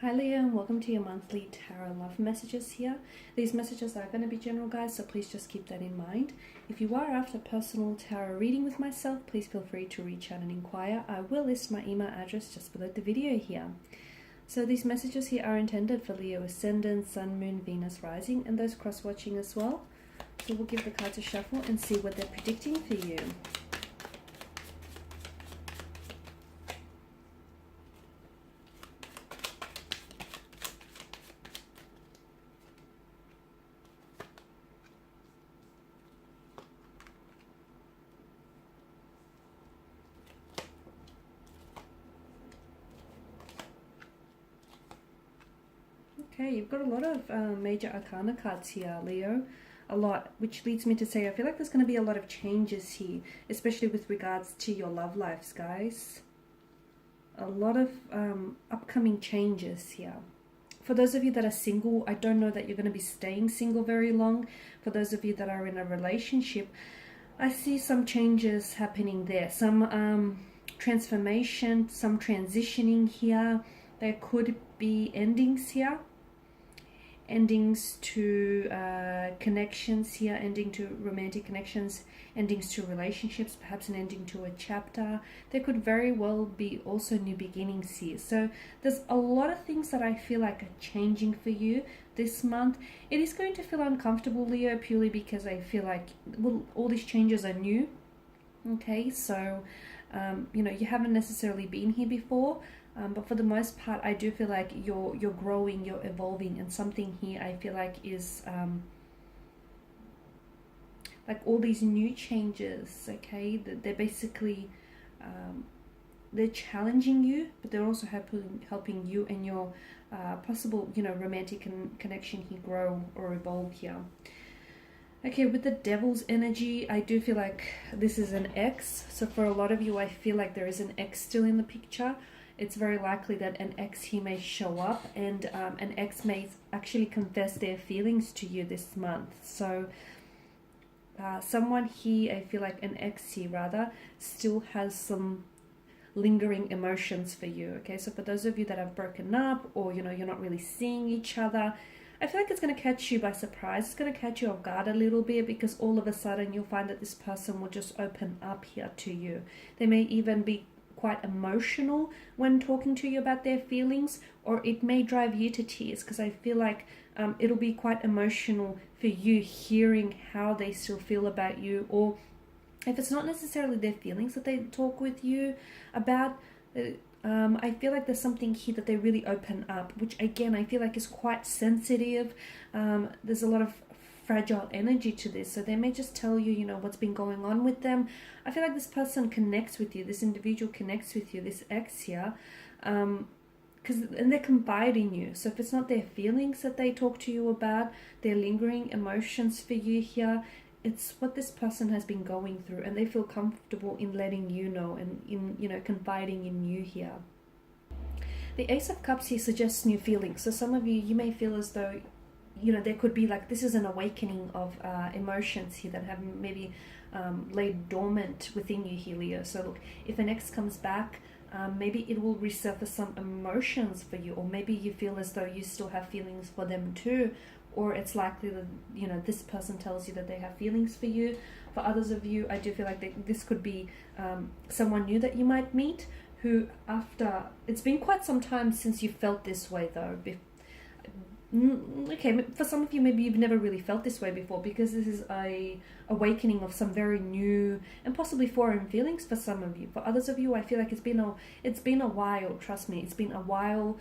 Hi Leo, and welcome to your monthly tarot love messages here. These messages are going to be general, guys, so please just keep that in mind. If you are after personal tarot reading with myself, please feel free to reach out and inquire. I will list my email address just below the video here. So these messages here are intended for Leo Ascendant, Sun, Moon, Venus, Rising, and those cross-watching as well. So we'll give the cards a shuffle and see what they're predicting for you. Okay, you've got a lot of major arcana cards here, Leo. A lot, which leads me to say I feel like there's going to be a lot of changes here, especially with regards to your love lives, guys. A lot of upcoming changes here. For those of you that are single, I don't know that you're going to be staying single very long. For those of you that are in a relationship, I see some changes happening there. Some transformation, some transitioning here. There could be endings here. Endings to connections here, ending to romantic connections, endings to relationships, perhaps an ending to a chapter. There could very well be also new beginnings here. So there's a lot of things that I feel like are changing for you this month. It is going to feel uncomfortable, Leo, purely because I feel like, well, all these changes are new. Okay, so you know, you haven't necessarily been here before. But for the most part, I do feel like you're growing, you're evolving, and something here I feel like is like all these new changes. Okay, they're basically they're challenging you, but they're also helping you and your possible, you know, romantic connection here grow or evolve here. Okay, with the devil's energy, I do feel like this is an ex. So for a lot of you, I feel like there is an ex still in the picture. It's very likely that an ex here may show up, and an ex may actually confess their feelings to you this month. So someone here, I feel like an ex here rather, still has some lingering emotions for you. Okay, so for those of you that have broken up, or you know, you're not really seeing each other, I feel like it's going to catch you by surprise. It's going to catch you off guard a little bit, because all of a sudden you'll find that this person will just open up here to you. They may even be quite emotional when talking to you about their feelings, or it may drive you to tears, because I feel like it'll be quite emotional for you hearing how they still feel about you, or if it's not necessarily their feelings that they talk with you about. I feel like there's something here that they really open up, which again I feel like is quite sensitive. There's a lot of fragile energy to this, so they may just tell you, you know, what's been going on with them. I feel like this person connects with you, this individual connects with you, this ex here, and they're confiding you. So if it's not their feelings that they talk to you about, their lingering emotions for you here, it's what this person has been going through, and they feel comfortable in letting you know, and in, you know, confiding in you here. The Ace of Cups here suggests new feelings. So some of you may feel as though, you know, there could be like, this is an awakening of emotions here that have maybe laid dormant within you here, Leo. So look, if an ex comes back, maybe it will resurface some emotions for you, or maybe you feel as though you still have feelings for them too, or it's likely that, you know, this person tells you that they have feelings for you. For others of you, I do feel like this could be someone new that you might meet, who after, it's been quite some time since you felt this way though. Okay, for some of you, maybe you've never really felt this way before, because this is a awakening of some very new and possibly foreign feelings for some of you. For others of you, I feel like it's been a while. Trust me, it's been a while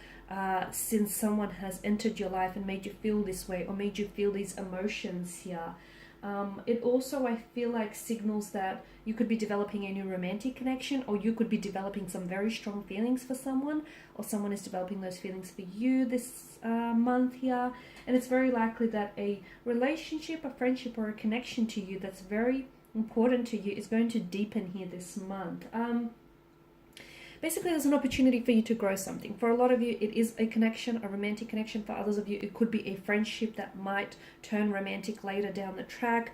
since someone has entered your life and made you feel this way, or made you feel these emotions here. It also, I feel like, signals that you could be developing a new romantic connection, or you could be developing some very strong feelings for someone, or someone is developing those feelings for you this month here. And it's very likely that a relationship, a friendship, or a connection to you that's very important to you is going to deepen here this month. basically there's an opportunity for you to grow something. For a lot of you, it is a connection, a romantic connection. For others of you, it could be a friendship that might turn romantic later down the track.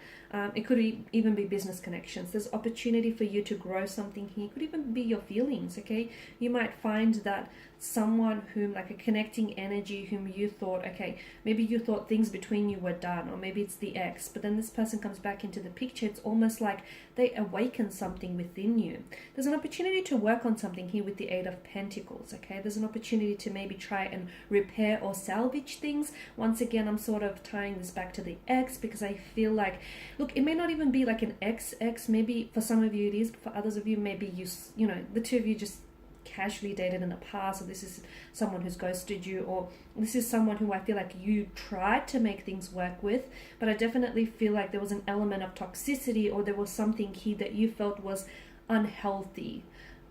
It could even be business connections. There's opportunity for you to grow something here. It could even be your feelings, okay? You might find that someone whom, like a connecting energy, whom you thought, okay, maybe you thought things between you were done, or maybe it's the ex, but then this person comes back into the picture. It's almost like they awaken something within you. There's an opportunity to work on something here with the Eight of Pentacles, okay? There's an opportunity to maybe try and repair or salvage things. Once again, I'm sort of tying this back to the ex, because I feel like, look, it may not even be like an ex, maybe for some of you it is, but for others of you, maybe you know, the two of you just casually dated in the past, or this is someone who's ghosted you, or this is someone who I feel like you tried to make things work with, but I definitely feel like there was an element of toxicity, or there was something here that you felt was unhealthy,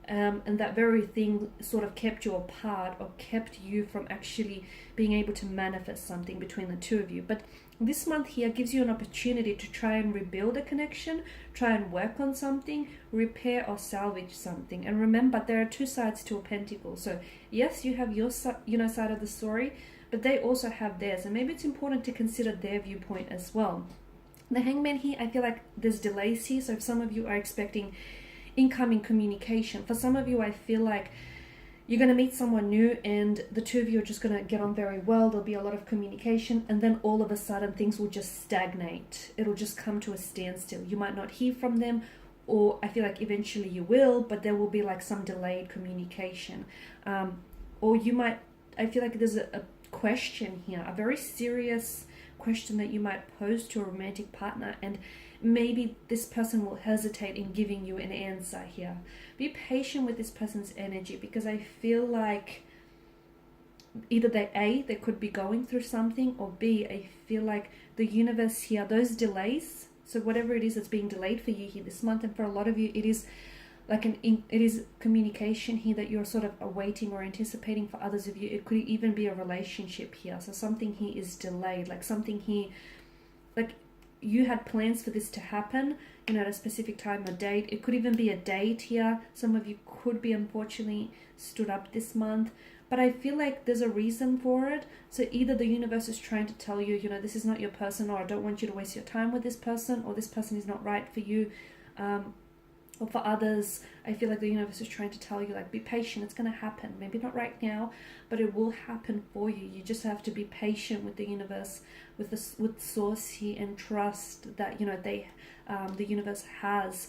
and that very thing sort of kept you apart, or kept you from actually being able to manifest something between the two of you. But this month here gives you an opportunity to try and rebuild a connection, try and work on something, repair or salvage something. And remember, there are two sides to a pentacle. So yes, you have your side of the story, but they also have theirs, and maybe it's important to consider their viewpoint as well. The Hangman here, I feel like there's delays here. So if some of you are expecting incoming communication, for some of you, I feel like you're going to meet someone new and the two of you are just going to get on very well. There'll be a lot of communication, and then all of a sudden things will just stagnate. It'll just come to a standstill. You might not hear from them, or I feel like eventually you will, but there will be like some delayed communication. Or you might, I feel like there's a question here, a very serious question that you might pose to a romantic partner, and maybe this person will hesitate in giving you an answer here. Be patient with this person's energy, because I feel like either they could be going through something, or B, I feel like the universe here, those delays, so whatever it is that's being delayed for you here this month, and for a lot of you it is like it is communication here that you're sort of awaiting or anticipating. For others of you, it could even be a relationship here. So something here is delayed, like something here, like you had plans for this to happen, you know, at a specific time or date. It could even be a date here. Some of you could be unfortunately stood up this month, but I feel like there's a reason for it. So either the universe is trying to tell you, you know, this is not your person, or I don't want you to waste your time with this person, or this person is not right for you. Or for others, I feel like the universe is trying to tell you, like, be patient, it's going to happen. Maybe not right now, but it will happen for you. You just have to be patient with the universe, with source here, and trust that, you know, the universe has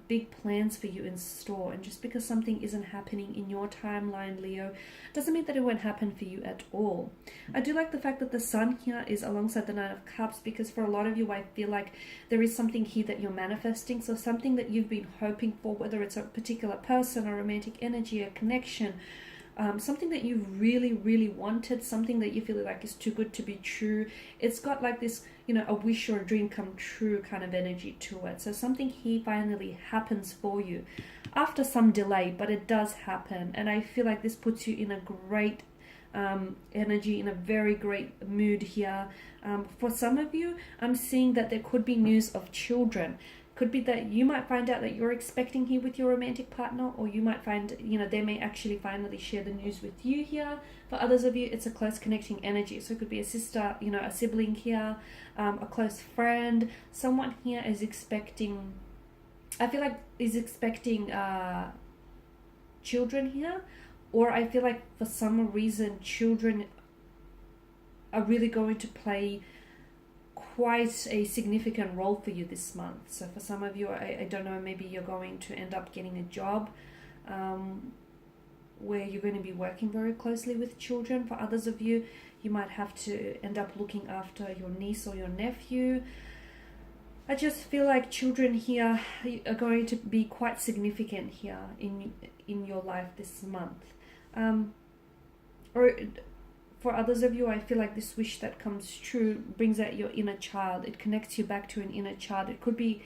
big plans for you in store. And just because something isn't happening in your timeline, Leo, doesn't mean that it won't happen for you at all. I do like the fact that the Sun here is alongside the Nine of Cups, because for a lot of you, I feel like there is something here that you're manifesting. So something that you've been hoping for, whether it's a particular person, or romantic energy, a connection, something that you really, really wanted, something that you feel like is too good to be true. It's got like this, you know, a wish or a dream come true kind of energy to it. So something here finally happens for you after some delay, but it does happen. And I feel like this puts you in a great energy, in a very great mood here. For some of you, I'm seeing that there could be news of children. Could be that you might find out that you're expecting here with your romantic partner, or you might find, you know, they may actually finally share the news with you here. For others of you, it's a close connecting energy. So it could be a sister, you know, a sibling here, a close friend. Someone here is expecting, I feel like is expecting children here, or I feel like for some reason children are really going to play quite a significant role for you this month. So for some of you, I don't know, maybe you're going to end up getting a job where you're going to be working very closely with children. For others of you, you might have to end up looking after your niece or your nephew. I just feel like children here are going to be quite significant here in your life this month. Or for others of you, I feel like this wish that comes true brings out your inner child. It connects you back to an inner child. It could be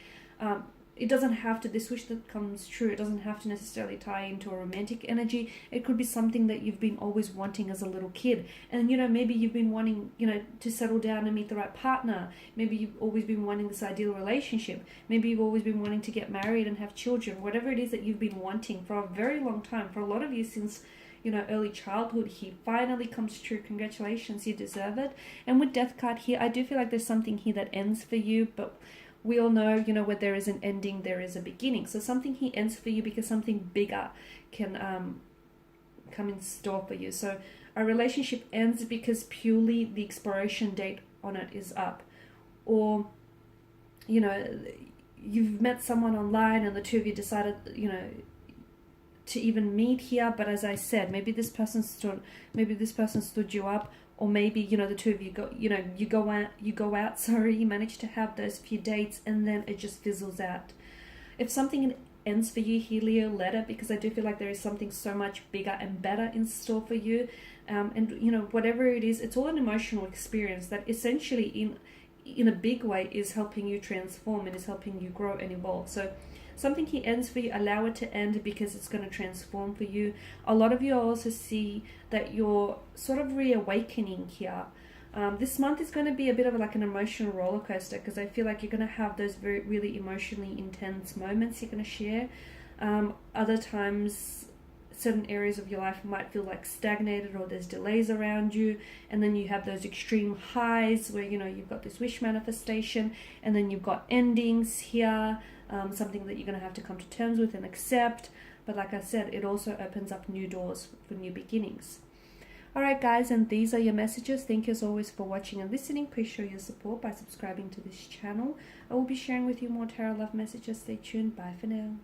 it doesn't have to, this wish that comes true, it doesn't have to necessarily tie into a romantic energy. It could be something that you've been always wanting as a little kid. And, you know, maybe you've been wanting, you know, to settle down and meet the right partner. Maybe you've always been wanting this ideal relationship. Maybe you've always been wanting to get married and have children. Whatever it is that you've been wanting for a very long time, for a lot of you since, you know, early childhood, he finally comes true. Congratulations, you deserve it. And with Death card here, I do feel like there's something here that ends for you, but we all know, you know, where there is an ending, there is a beginning. So something here ends for you because something bigger can come in store for you. So a relationship ends because purely the expiration date on it is up. Or, you know, you've met someone online and the two of you decided, you know, to even meet here. But as I said, maybe this person stood you up. Or maybe, you know, the two of you you go out, sorry, you manage to have those few dates and then it just fizzles out. If something ends for you here, Leo, let it, because I do feel like there is something so much bigger and better in store for you. And, you know, whatever it is, it's all an emotional experience that essentially in a big way is helping you transform and is helping you grow and evolve. So something here ends for you, allow it to end because it's going to transform for you. A lot of you also see that you're sort of reawakening here. This month is going to be a bit of like an emotional roller coaster, because I feel like you're going to have those really emotionally intense moments you're going to share. Other times, certain areas of your life might feel like stagnated or there's delays around you, and then you have those extreme highs where, you know, you've got this wish manifestation, and then you've got endings here. Something that you're going to have to come to terms with and accept. But like I said, it also opens up new doors for new beginnings. Alright guys, and these are your messages. Thank you as always for watching and listening. Please show your support by subscribing to this channel. I will be sharing with you more tarot love messages. Stay tuned. Bye for now.